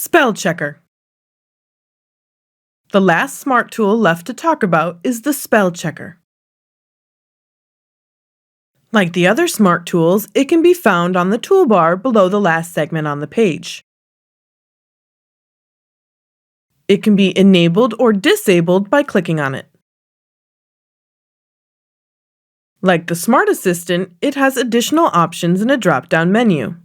Spell checker. The last smart tool left to talk about is the spell checker. Like the other smart tools, it can be found on the toolbar below the last segment on the page. It can be enabled or disabled by clicking on it. Like the Smart Assistant, it has additional options in a drop-down menu.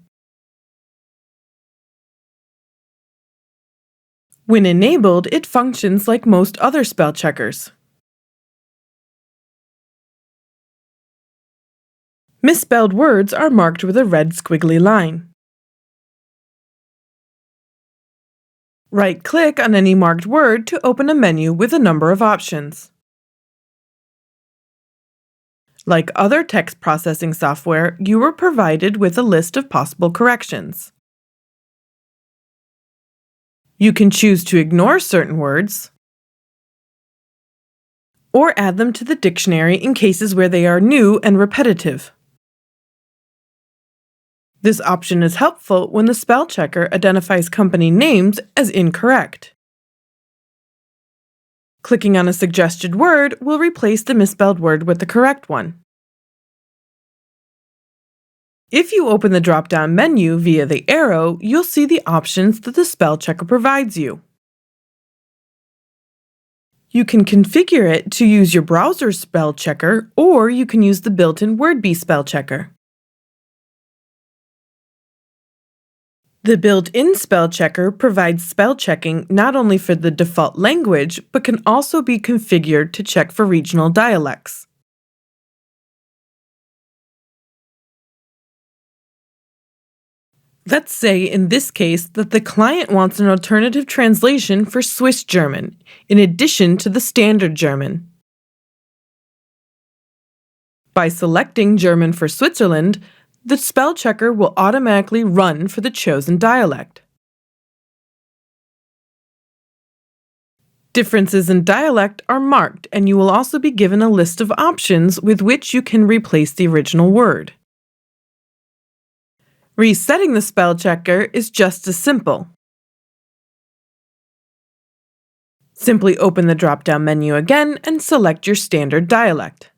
When enabled, it functions like most other spell checkers. Misspelled words are marked with a red squiggly line. Right-click on any marked word to open a menu with a number of options. Like other text processing software, you were provided with a list of possible corrections. You can choose to ignore certain words or add them to the dictionary in cases where they are new and repetitive. This option is helpful when the spell checker identifies company names as incorrect. Clicking on a suggested word will replace the misspelled word with the correct one. If you open the drop-down menu via the arrow, you'll see the options that the spell checker provides you. You can configure it to use your browser's spell checker, or you can use the built-in Wordbee spell checker. The built-in spell checker provides spell checking not only for the default language, but can also be configured to check for regional dialects. Let's say in this case that the client wants an alternative translation for Swiss German, in addition to the standard German. By selecting German for Switzerland, the spell checker will automatically run for the chosen dialect. Differences in dialect are marked, and you will also be given a list of options with which you can replace the original word. Resetting the spell checker is just as simple. Simply open the drop-down menu again and select your standard dialect.